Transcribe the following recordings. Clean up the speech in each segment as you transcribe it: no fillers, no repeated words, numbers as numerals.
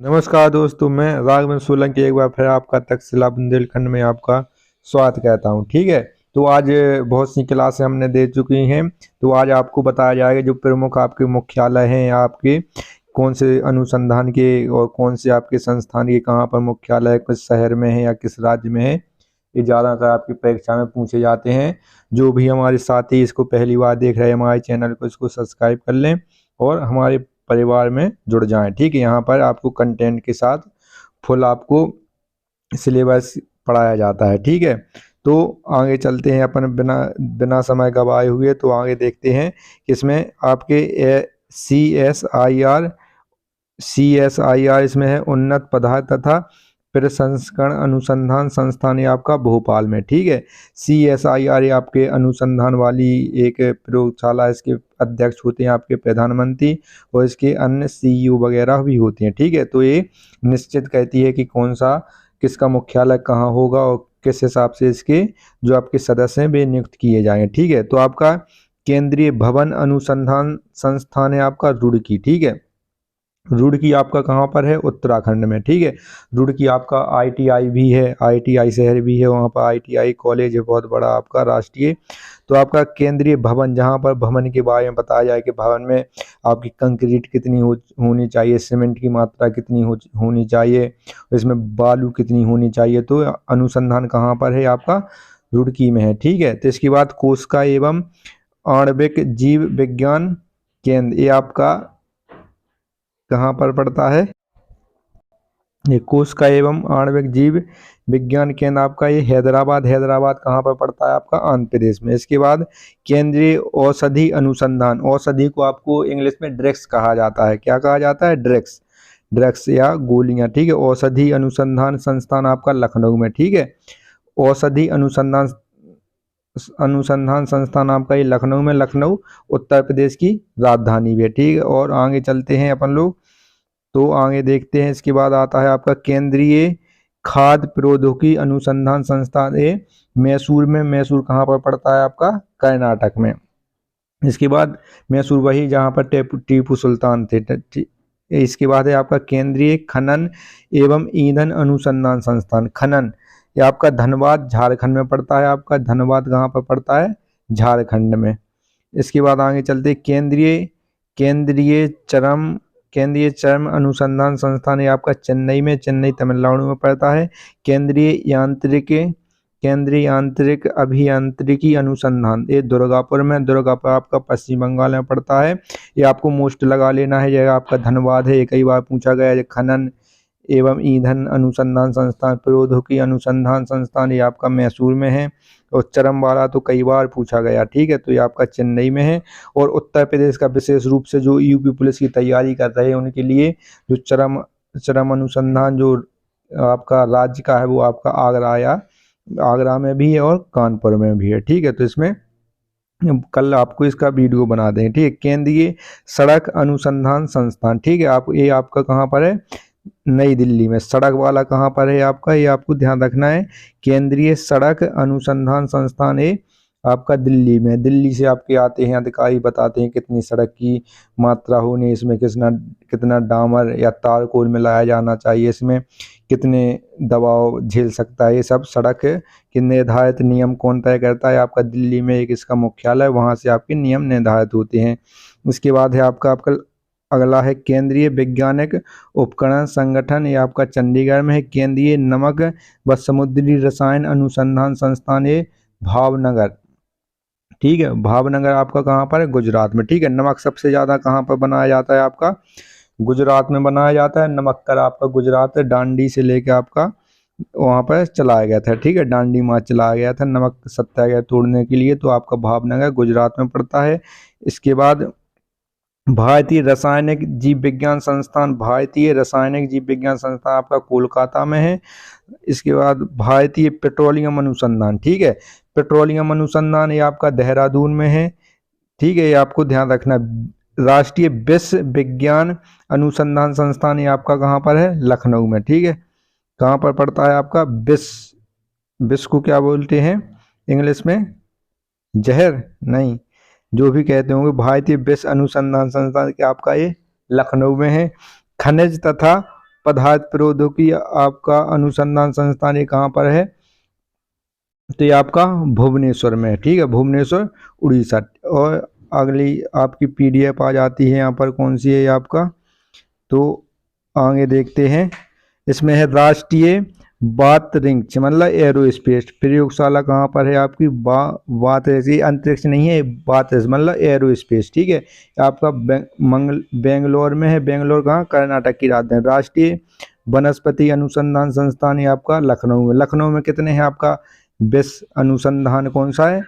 नमस्कार दोस्तों, मैं राघवेंद्र सोलंकी एक बार फिर आपका तक्षशिला बुंदेलखंड में आपका स्वागत कहता हूं। ठीक है, तो आज बहुत सी क्लासें हमने दे चुकी हैं। तो आज आपको बताया जाएगा जो प्रमुख आपके मुख्यालय हैं या आपके कौन से अनुसंधान के और कौन से आपके संस्थान के कहाँ पर मुख्यालय किस शहर में है या किस राज्य में है। ये ज़्यादातर आपकी परीक्षा में पूछे जाते हैं। जो भी हमारे साथी इसको पहली बार देख रहे हैं हमारे चैनल को इसको सब्सक्राइब कर लें और हमारे परिवार में जुड़ जाएं। ठीक है, यहाँ पर आपको कंटेंट के साथ फुल आपको सिलेबस पढ़ाया जाता है। ठीक है, तो आगे चलते हैं अपन बिना बिना समय गवाए हुए। तो आगे देखते हैं इसमें आपके CSIR इसमें है उन्नत पदार्थ तथा प्रसंस्करण अनुसंधान संस्थान ये आपका भोपाल में। ठीक है, CSIR आपके अनुसंधान वाली एक प्रयोगशाला, इसके अध्यक्ष होते हैं आपके प्रधानमंत्री और इसके अन्य CEO वगैरह भी होते हैं। ठीक है, तो ये निश्चित कहती है कि कौन सा किसका मुख्यालय कहाँ होगा और किस हिसाब से इसके जो आपके सदस्य हैं वे नियुक्त किए जाएंगे। ठीक है, तो आपका केंद्रीय भवन अनुसंधान संस्थान है आपका रुड़की। ठीक है, रुड़की आपका कहाँ पर है? उत्तराखंड में। ठीक है, रुड़की आपका ITI भी है, ITI शहर भी है, वहाँ पर ITI कॉलेज है बहुत बड़ा आपका राष्ट्रीय। तो आपका केंद्रीय भवन, जहाँ पर भवन के बारे में बताया जाए कि भवन में आपकी कंक्रीट कितनी होनी चाहिए, सीमेंट की मात्रा कितनी होनी चाहिए, इसमें बालू कितनी होनी चाहिए। तो अनुसंधान कहाँ पर है? आपका रुड़की में है। ठीक है, तो इसके बाद कोशिका एवं आणविक जीव विज्ञान केंद्र, ये आपका कहाँ पर पड़ता है? ये कोशिका एवं आणविक जीव विज्ञान केंद्र आपका ये हैदराबाद कहाँ पर पड़ता है? आपका आंध्र प्रदेश में। इसके बाद केंद्रीय औषधि अनुसंधान, औषधि को आपको इंग्लिश में ड्रग्स कहा जाता है। क्या कहा जाता है? ड्रग्स या गोलियां। ठीक है, औषधि अनुसंधान संस्थान आपका लखनऊ में। ठीक है, औषधि अनुसंधान संस्थान आपका ये लखनऊ में, लखनऊ उत्तर प्रदेश की राजधानी भी है। ठीक है, और आगे चलते हैं अपन लोग, तो आगे देखते हैं। इसके बाद आता है आपका केंद्रीय खाद्य प्रौद्योगिकी अनुसंधान संस्थान ये मैसूर में। मैसूर कहाँ पर पड़ता है? आपका कर्नाटक में। इसके बाद मैसूर वही जहाँ पर टीपू सुल्तान थे। इसके बाद है आपका केंद्रीय खनन एवं ईंधन अनुसंधान संस्थान, खनन ये आपका धनबाद झारखंड में पड़ता है। आपका धनबाद कहाँ पर पड़ता है? झारखंड में। इसके बाद आगे चलते केंद्रीय चर्म अनुसंधान संस्थान ये आपका चेन्नई में, चेन्नई तमिलनाडु में पड़ता है। केंद्रीय यांत्रिक अभियांत्रिकी अनुसंधान ये दुर्गापुर में, दुर्गापुर आपका पश्चिम बंगाल में पड़ता है। ये आपको मोस्ट लगा लेना है, यह आपका धनबाद है, ये कई बार पूछा गया है। खनन एवं ईंधन अनुसंधान संस्थान, प्रौद्योगिकी अनुसंधान संस्थान ये आपका मैसूर में है। और चरम वाला तो कई बार पूछा गया। ठीक है, तो ये आपका चेन्नई में है। और उत्तर प्रदेश का विशेष रूप से जो यूपी पुलिस की तैयारी कर रहे हैं उनके लिए जो चरम अनुसंधान जो आपका राज्य का है वो आपका आगरा में भी है और कानपुर में भी है। ठीक है, तो इसमें कल आपको इसका वीडियो बना दें। ठीक है, केंद्रीय सड़क अनुसंधान संस्थान, ठीक है, आप ये आपका कहाँ पर है? नई दिल्ली में। सड़क वाला कहाँ पर है आपका? ये आपको ध्यान रखना है। केंद्रीय सड़क अनुसंधान संस्थान है आपका दिल्ली में। दिल्ली से आपके आते हैं अधिकारी, बताते हैं कितनी सड़क की मात्रा होनी, इसमें कितना डामर या तारकोल मिलाया जाना चाहिए, इसमें कितने दबाव झेल सकता है, ये सब सड़क के निर्धारित नियम कौन तय करता है? आपका दिल्ली में एक इसका मुख्यालय, वहाँ से आपके नियम निर्धारित होते हैं। उसके बाद है आपका अगला है केंद्रीय वैज्ञानिक उपकरण संगठन, ये आपका चंडीगढ़ में है। केंद्रीय नमक व समुद्री रसायन अनुसंधान संस्थान ये भावनगर। ठीक है, भावनगर आपका कहाँ पर है? गुजरात में। ठीक है, नमक सबसे ज़्यादा कहाँ पर बनाया जाता है? आपका गुजरात में बनाया जाता है। नमक्कर आपका गुजरात है, दांडी से लेके आपका वहाँ पर चलाया गया था। ठीक है, दांडी मार्च चलाया गया था नमक सत्याग्रह तोड़ने के लिए। तो आपका भावनगर गुजरात में पड़ता है। इसके बाद भारतीय रासायनिक जीव विज्ञान संस्थान, भारतीय रासायनिक जीव विज्ञान संस्थान आपका कोलकाता में है। इसके बाद भारतीय पेट्रोलियम अनुसंधान, ठीक है, पेट्रोलियम अनुसंधान ये आपका देहरादून में है। ठीक है, ये आपको ध्यान रखना। राष्ट्रीय विश्व विज्ञान अनुसंधान संस्थान ये आपका कहाँ पर है? लखनऊ में। ठीक है, कहाँ पर पड़ता है आपका? विश्व को क्या बोलते हैं इंग्लिश में? जहर नहीं, जो भी कहते होंगे। भारतीय विश्व अनुसंधान संस्थान के आपका ये लखनऊ में है। खनिज तथा पदार्थ प्रौद्योगिकी आपका अनुसंधान संस्थान ये कहाँ पर है, तो ये आपका भुवनेश्वर में है। ठीक है, भुवनेश्वर उड़ीसा। और अगली आपकी पीडीएफ आ जाती है यहाँ पर, कौन सी है ये आपका, तो आगे देखते हैं। इसमें है राष्ट्रीय बातरिंच मतलब एरोस्पेस प्रयोगशाला कहाँ पर है आपकी, बात ऐसी अंतरिक्ष नहीं है, बात मतलब एरोस्पेस। ठीक है, आपका बेंगलोर में है। बेंगलोर कहाँ, कर्नाटक की राजधानी। राष्ट्रीय वनस्पति अनुसंधान संस्थान ये आपका लखनऊ में। लखनऊ में कितने हैं आपका, विश्व अनुसंधान कौन सा है,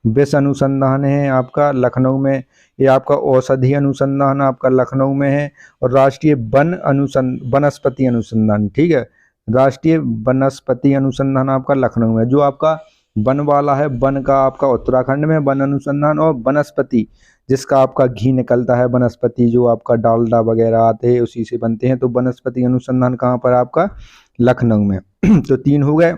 विश्व अनुसंधान है आपका लखनऊ में। ये आपका औषधि अनुसंधान आपका लखनऊ में है। और राष्ट्रीय वनस्पति अनुसंधान, ठीक है, राष्ट्रीय वनस्पति अनुसंधान आपका लखनऊ में। जो आपका वन वाला है, वन का आपका उत्तराखंड में वन अनुसंधान। और वनस्पति जिसका आपका घी निकलता है, वनस्पति जो आपका डालडा वगैरह आते हैं उसी से बनते हैं, तो वनस्पति अनुसंधान कहाँ पर आपका, लखनऊ में। तो 3 हो गए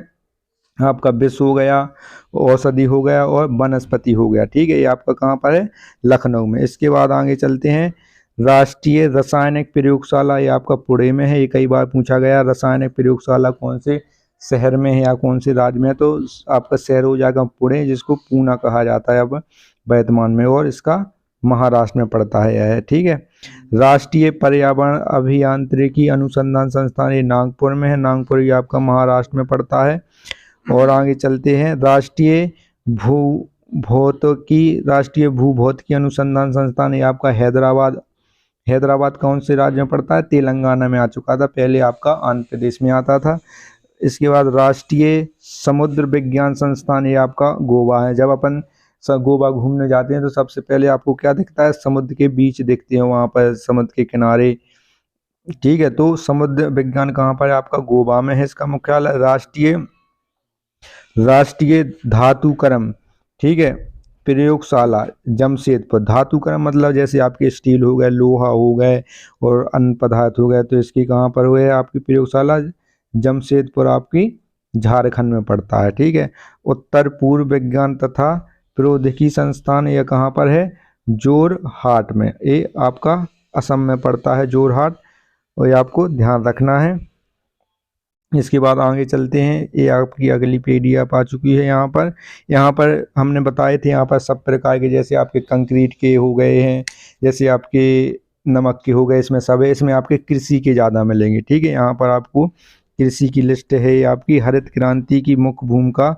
आपका, विश्व हो गया, औषधि हो गया और वनस्पति हो गया। ठीक है, ये आपका कहाँ पर है, लखनऊ में। इसके बाद आगे चलते हैं। राष्ट्रीय रासायनिक प्रयोगशाला ये आपका पुणे में है। ये कई बार पूछा गया, रासायनिक प्रयोगशाला कौन से शहर में है या कौन से राज्य में है, तो आपका शहर हो जाएगा पुणे, जिसको पूना कहा जाता है अब वर्तमान में, और इसका महाराष्ट्र में पड़ता है यह। ठीक है, राष्ट्रीय पर्यावरण अभियांत्रिकी अनुसंधान संस्थान ये नागपुर में है। नागपुर ये आपका महाराष्ट्र में पड़ता है। और आगे चलते हैं। राष्ट्रीय भूभौतिकी अनुसंधान संस्थान ये आपका हैदराबाद। हैदराबाद कौन से राज्य में पड़ता है, तेलंगाना में आ चुका था, पहले आपका आंध्र प्रदेश में आता था। इसके बाद राष्ट्रीय समुद्र विज्ञान संस्थान ये आपका गोवा है। जब अपन गोवा घूमने जाते हैं तो सबसे पहले आपको क्या दिखता है, समुद्र के बीच दिखते हैं वहाँ पर, समुद्र के किनारे। ठीक है, तो समुद्र विज्ञान कहाँ पर है आपका, गोवा में है इसका मुख्यालय। राष्ट्रीय धातुकर्म, ठीक है, प्रयोगशाला जमशेदपुर। धातुकर्म मतलब जैसे आपके स्टील हो गए, लोहा हो गए और अन्य पदार्थ हो गए, तो इसकी कहाँ पर हुए है आपकी प्रयोगशाला, जमशेदपुर आपकी झारखंड में पड़ता है। ठीक है, उत्तर पूर्व विज्ञान तथा प्रौद्योगिकी संस्थान यह कहाँ पर है, जोरहाट में। ये आपका असम में पड़ता है, जोरहाट, और ये आपको ध्यान रखना है। इसके बाद आगे चलते हैं। ये आपकी अगली पीडीएफ आ चुकी है। यहाँ पर हमने बताए थे, यहाँ पर सब प्रकार के, जैसे आपके कंक्रीट के हो गए हैं, जैसे आपके नमक के हो गए, इसमें सब है। इसमें आपके कृषि के ज़्यादा मिलेंगे। ठीक है, यहाँ पर आपको कृषि की लिस्ट है। ये आपकी हरित क्रांति की मुख्य भूमिका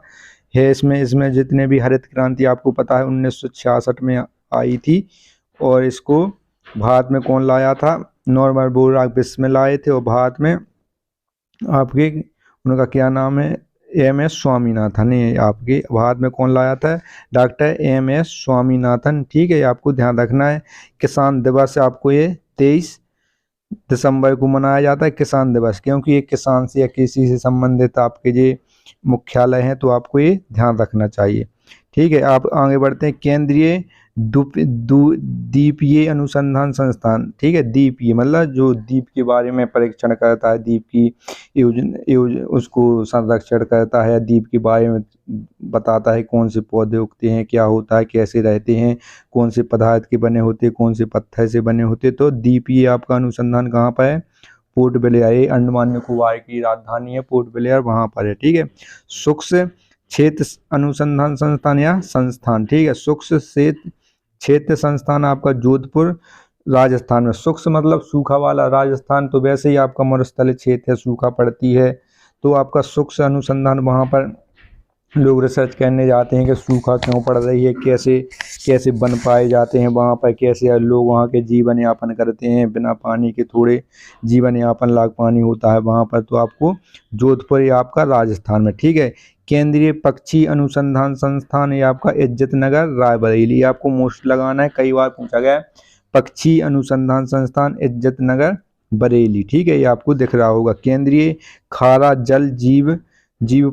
है इसमें जितने भी हरित क्रांति आपको पता है 1966 में आई थी, और इसको भारत में कौन लाया था, नॉर्मन बोरलॉग विश्व में लाए थे, और भारत में आपके उनका क्या नाम है, एम एस स्वामीनाथन। ये आपके भारत में कौन लाया था, डॉक्टर एम एस स्वामीनाथन। ठीक है, ये आपको ध्यान रखना है। किसान दिवस आपको ये 23 दिसंबर को मनाया जाता है, किसान दिवस, क्योंकि ये किसान से या कृषि से संबंधित आपके जो मुख्यालय हैं, तो आपको ये ध्यान रखना चाहिए। ठीक है, आप आगे बढ़ते हैं। केंद्रीय द्वीपीय अनुसंधान संस्थान। ठीक है, द्वीपीय मतलब जो द्वीप के बारे में परीक्षण करता है, द्वीप की उसको संरक्षण करता है, द्वीप के बारे में बताता है, कौन से पौधे उगते हैं, क्या होता है, कैसे रहते हैं, कौन से पदार्थ के बने होते हैं, कौन से पत्थर से बने होते हैं। तो द्वीपीय आपका अनुसंधान कहाँ पर है, पोर्ट ब्लेयर। ये अंडमान निकोबार की राजधानी है, पोर्ट ब्लेयर वहाँ पर है। ठीक है, सूक्ष्म क्षेत्र अनुसंधान संस्थान या संस्थान। ठीक है, सूक्ष्म क्षेत्र संस्थान आपका जोधपुर राजस्थान में। सूक्ष्म मतलब सूखा वाला, राजस्थान तो वैसे ही आपका मरुस्थलीय क्षेत्र है, सूखा पड़ती है, तो आपका सूक्ष्म अनुसंधान वहाँ पर लोग रिसर्च करने जाते हैं कि सूखा क्यों पड़ रही है, कैसे बन पाए जाते हैं वहाँ पर, कैसे लोग वहाँ के जीवन यापन करते हैं, बिना पानी के थोड़े जीवन यापन लायक पानी होता है वहाँ पर। तो आपको जोधपुर ये आपका राजस्थान में। ठीक है, केंद्रीय पक्षी अनुसंधान संस्थान ये आपका इज्जत नगर रायबरेली। आपको मोस्ट लगाना है, कई बार पूछा गया है। पक्षी अनुसंधान संस्थान इज्जत नगर बरेली। ठीक है, ये आपको दिख रहा होगा। केंद्रीय खारा जल जीव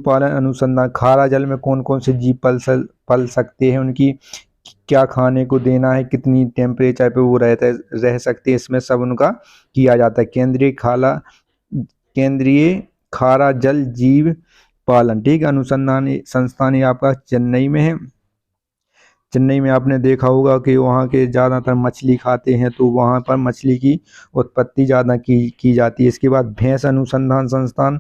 पालन अनुसंधान। खारा जल में कौन कौन से जीव पल सकते हैं, उनकी क्या खाने को देना है, कितनी टेम्परेचर पे वो रह सकते हैं, इसमें सब उनका किया जाता है। केंद्रीय खारा जल जीव पालन। ठीक है, अनुसंधान संस्थान ये आपका चेन्नई में है। चेन्नई में आपने देखा होगा कि वहाँ के ज़्यादातर मछली खाते हैं, तो वहाँ पर मछली की उत्पत्ति ज़्यादा की जाती है। इसके बाद भैंस अनुसंधान संस्थान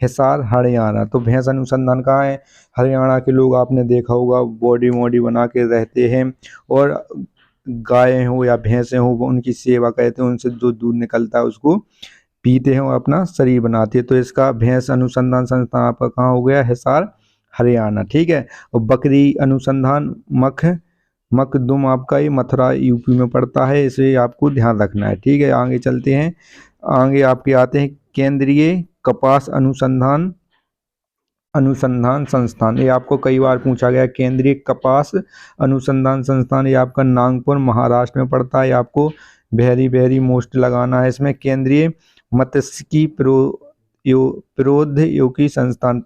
हिसार हरियाणा। तो भैंस अनुसंधान कहाँ है? हरियाणा के लोग आपने देखा होगा बॉडी वॉडी बना के रहते हैं, और गायें हो या भैंसें हो वो उनकी सेवा करते हैं, उनसे जो दूध निकलता है उसको पीते हैं और अपना शरीर बनाते हैं। तो इसका भैंस अनुसंधान संस्थान आपका कहाँ हो गया? हिसार हरियाणा, ठीक है। और बकरी अनुसंधान मखदुम आपका ये मथुरा यूपी में पड़ता है, इसे आपको ध्यान रखना है, ठीक है। आगे चलते हैं, आगे आपके आते हैं केंद्रीय कपास अनुसंधान संस्थान। ये आपको कई बार पूछा गया। केंद्रीय कपास अनुसंधान संस्थान ये आपका नागपुर महाराष्ट्र में पड़ता है। आपको वेरी वेरी मोस्ट लगाना है इसमें। केंद्रीय मत्स्यिकी प्रौद्योगिकी संस्थान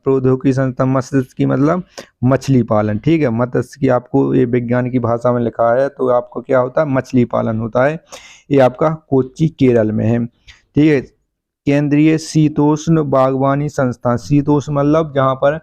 मत्स्यिकी मतलब मछली पालन, ठीक है। मत्स्यिकी आपको ये विज्ञान की भाषा में लिखा है, तो आपको क्या होता है? मछली पालन होता है। ये आपका कोच्चि केरल में है, ठीक है। केंद्रीय शीतोष्ण बागवानी संस्थान। शीतोष्ण मतलब जहाँ पर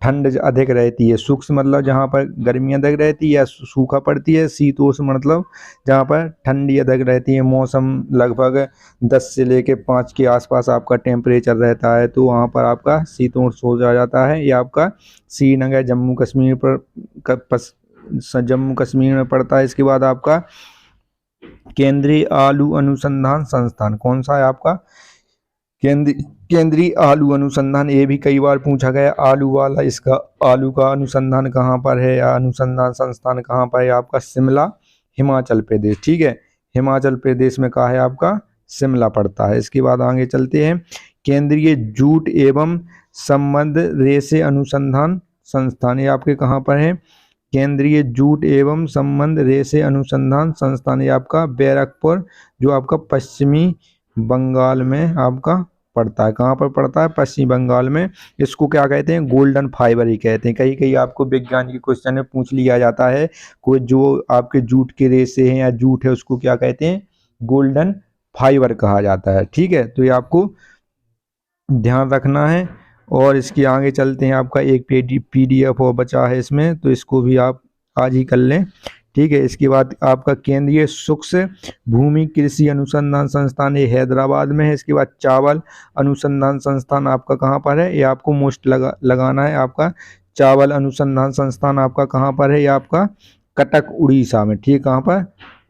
ठंड अधिक रहती है, शुष्क मतलब जहाँ पर गर्मी अधिक रहती है या सूखा पड़ती है, शीतोष्ण मतलब जहाँ पर ठंडी अधिक रहती है, मौसम लगभग 10 से लेके 5 के आसपास आपका टेम्परेचर रहता है, तो वहाँ पर आपका शीतोष्ण हो जाता है। ये आपका श्रीनगर जम्मू कश्मीर में पड़ता है। इसके बाद आपका केंद्रीय आलू अनुसंधान संस्थान कौन सा है आपका? केंद्रीय आलू अनुसंधान। ये भी कई बार पूछा गया आलू वाला। इसका आलू का अनुसंधान कहाँ पर है या अनुसंधान संस्थान कहाँ पर है? आपका शिमला हिमाचल प्रदेश, ठीक है। हिमाचल प्रदेश में कहाँ है? आपका शिमला पड़ता है। इसके बाद आगे चलते हैं, केंद्रीय जूट एवं संबंध रेशे अनुसंधान संस्थान। ये आपके कहाँ पर है? केंद्रीय जूट एवं संबंध रेशे अनुसंधान संस्थान। ये आपका बैरकपुर, जो आपका पश्चिमी बंगाल में आपका पड़ता है। कहाँ पर पड़ता है? पश्चिम बंगाल में। इसको क्या कहते हैं? गोल्डन फाइबर ही कहते हैं। कहीं कहीं आपको विज्ञान के क्वेश्चन में पूछ लिया जाता है, कोई जो आपके जूट के रेशे हैं या जूट है उसको क्या कहते हैं? गोल्डन फाइबर कहा जाता है, ठीक है। तो ये आपको ध्यान रखना है। और इसके आगे चलते हैं, आपका एक PDF और बचा है इसमें, तो इसको भी आप आज ही कर लें, ठीक है। इसके बाद आपका केंद्रीय सूक्ष्म भूमि कृषि अनुसंधान संस्थान ये हैदराबाद में है। इसके बाद चावल अनुसंधान संस्थान आपका कहाँ पर है? ये आपको मोस्ट लगाना है। आपका चावल अनुसंधान संस्थान आपका कहाँ पर है? ये आपका कटक उड़ीसा में, ठीक। कहाँ पर?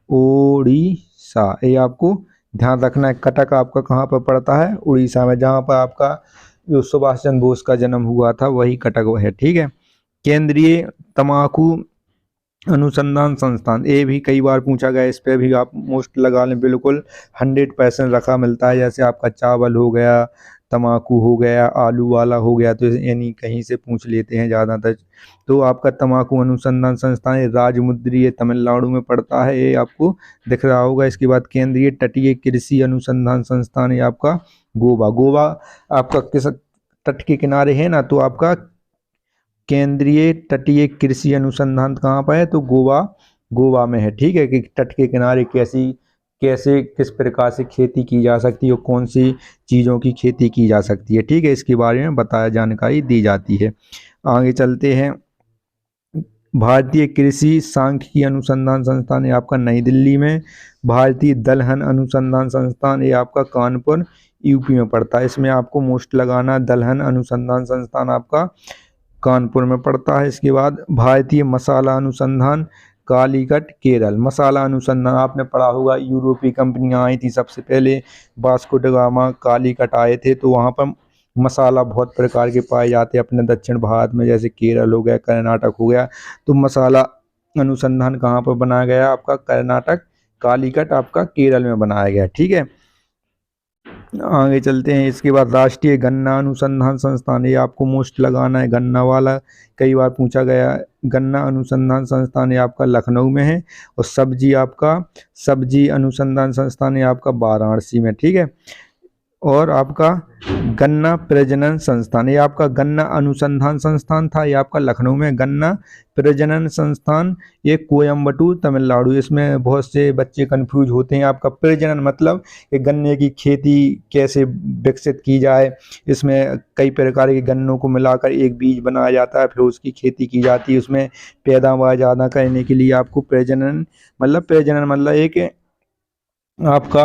उड़ीसा। ये आपको ध्यान रखना है। कटक आपका कहाँ पर पड़ता है? उड़ीसा में, जहाँ पर आपका जो सुभाष चंद्र बोस का जन्म हुआ था वही कटक है, ठीक है। केंद्रीय तंबाकू अनुसंधान संस्थान ये भी कई बार पूछा गया। इस पे भी आप मोस्ट लगा लें, बिल्कुल 100% रखा मिलता है। जैसे आपका चावल हो गया, तम्बाकू हो गया, आलू वाला हो गया, तो यानी कहीं से पूछ लेते हैं ज़्यादातर। तो आपका तम्बाकू अनुसंधान संस्थान ये राजमुंद्री ये तमिलनाडु में पड़ता है, ये आपको दिख रहा होगा। इसके बाद केंद्रीय तटीय कृषि अनुसंधान संस्थान ये आपका गोवा आपका किस तट के किनारे है ना, तो आपका केंद्रीय तटीय कृषि अनुसंधान कहाँ पर है? तो गोवा में है, ठीक है। कि तट के किनारे कैसे किस प्रकार से खेती की जा सकती है और कौन सी चीज़ों की खेती की जा सकती है, ठीक है। इसके बारे में जानकारी दी जाती है। आगे चलते हैं, भारतीय कृषि सांख्यिकी अनुसंधान संस्थान ये आपका नई दिल्ली में। भारतीय दलहन अनुसंधान संस्थान ये आपका कानपुर यूपी में पड़ता है। इसमें आपको मोस्ट लगाना, दलहन अनुसंधान संस्थान आपका कानपुर में पड़ता है। इसके बाद भारतीय मसाला अनुसंधान कालीकट केरल। मसाला अनुसंधान आपने पढ़ा होगा, यूरोपीय कंपनियां आई थी सबसे पहले, वास्को ड गामा, कालीकट आए थे, तो वहाँ पर मसाला बहुत प्रकार के पाए जाते हैं अपने दक्षिण भारत में, जैसे केरल हो गया, कर्नाटक हो गया। तो मसाला अनुसंधान कहाँ पर बनाया गया? आपका कर्नाटक, कालीकट आपका केरल में बनाया गया, ठीक है। आगे चलते हैं, इसके बाद राष्ट्रीय गन्ना अनुसंधान संस्थान ये आपको मोस्ट लगाना है, गन्ना वाला कई बार पूछा गया। गन्ना अनुसंधान संस्थान ये आपका लखनऊ में है। और सब्जी अनुसंधान संस्थान ये आपका वाराणसी में, ठीक है। और आपका गन्ना प्रजनन संस्थान, ये आपका गन्ना अनुसंधान संस्थान था, ये आपका लखनऊ में गन्ना प्रजनन संस्थान, ये कोयम्बटूर तमिलनाडु। इसमें बहुत से बच्चे कंफ्यूज होते हैं। आपका प्रजनन मतलब कि गन्ने की खेती कैसे विकसित की जाए, इसमें कई प्रकार के गन्नों को मिलाकर एक बीज बनाया जाता है, फिर उसकी खेती की जाती है। उसमें पैदावार ज़्यादा करने के लिए आपको प्रजनन मतलब एक आपका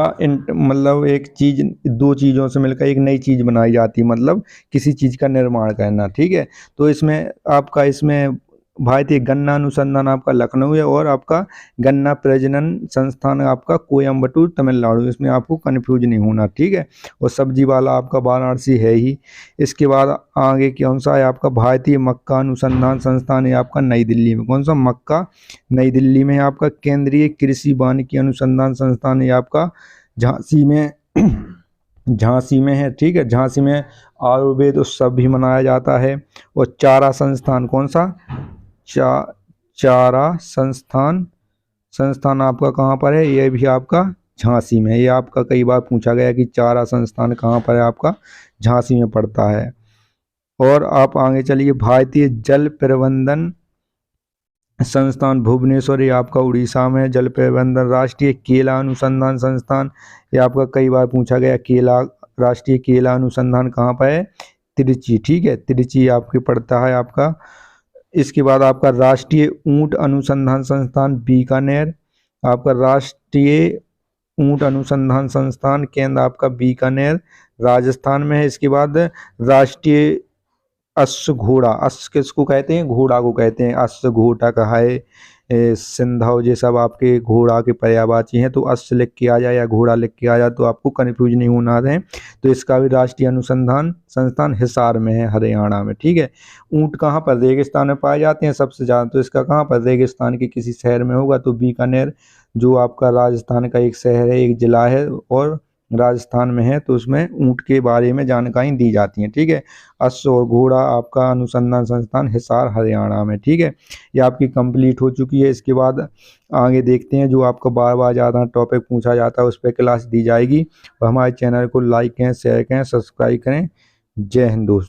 मतलब एक चीज, दो चीजों से मिलकर एक नई चीज बनाई जाती है, मतलब किसी चीज का निर्माण करना। ठीक है, तो इसमें आपका इसमें भारतीय गन्ना अनुसंधान आपका लखनऊ है, और आपका गन्ना प्रजनन संस्थान आपका कोयम्बटूर तमिलनाडु। इसमें आपको कंफ्यूज नहीं होना। ठीक है, और सब्जी वाला आपका वाराणसी है ही। इसके बाद आगे कौन सा है आपका भारतीय मक्का अनुसंधान संस्थान है आपका नई दिल्ली में। कौन सा? मक्का नई दिल्ली में है आपका। केंद्रीय कृषि वानिकी अनुसंधान संस्थान है आपका झांसी में झांसी में है। ठीक है, झांसी में आयुर्वेद उत्सव भी मनाया जाता है। और चारा संस्थान कौन सा? चारा संस्थान आपका कहाँ पर है? ये भी आपका झांसी में है। ये आपका कई बार पूछा गया कि चारा संस्थान कहाँ पर है, आपका झांसी में पड़ता है। और आप आगे चलिए, भारतीय जल प्रबंधन संस्थान भुवनेश्वर, ये आपका उड़ीसा में। जल प्रबंधन राष्ट्रीय केला अनुसंधान संस्थान, ये आपका कई बार पूछा गया। केला राष्ट्रीय केला अनुसंधान कहाँ पर है? त्रिची। ठीक है, त्रिची आपके पड़ता है आपका। इसके बाद आपका राष्ट्रीय ऊंट अनुसंधान संस्थान बीकानेर, आपका राष्ट्रीय ऊंट अनुसंधान संस्थान केंद्र आपका बीकानेर राजस्थान में है। इसके बाद राष्ट्रीय अश्व घोड़ा, अश्व किसको कहते हैं? घोड़ा को कहते हैं। अश्व घोड़ा कहा है, सिंधव, ये सब आपके घोड़ा के पर्यायवाची हैं। तो अश्व लिख के आ जाए या घोड़ा लिख के आ जाए तो आपको कन्फ्यूज नहीं होना है। तो इसका भी राष्ट्रीय अनुसंधान संस्थान हिसार में है, हरियाणा में। ठीक है, ऊंट कहाँ पर? रेगिस्तान में पाए जाते हैं सबसे ज़्यादा। तो इसका कहाँ पर? रेगिस्तान के किसी शहर में होगा। तो बीकानेर जो आपका राजस्थान का एक शहर है, एक जिला है, और राजस्थान में है। तो उसमें ऊंट के बारे में जानकारी दी जाती है। ठीक है, अश्व और घोड़ा आपका अनुसंधान संस्थान हिसार हरियाणा में। ठीक है, ये आपकी कंप्लीट हो चुकी है। इसके बाद आगे देखते हैं, जो आपको बार बार ज़्यादा टॉपिक पूछा जाता है उस पर क्लास दी जाएगी। और हमारे चैनल को लाइक करें, शेयर करें, सब्सक्राइब करें। जय हिंद दोस्तों।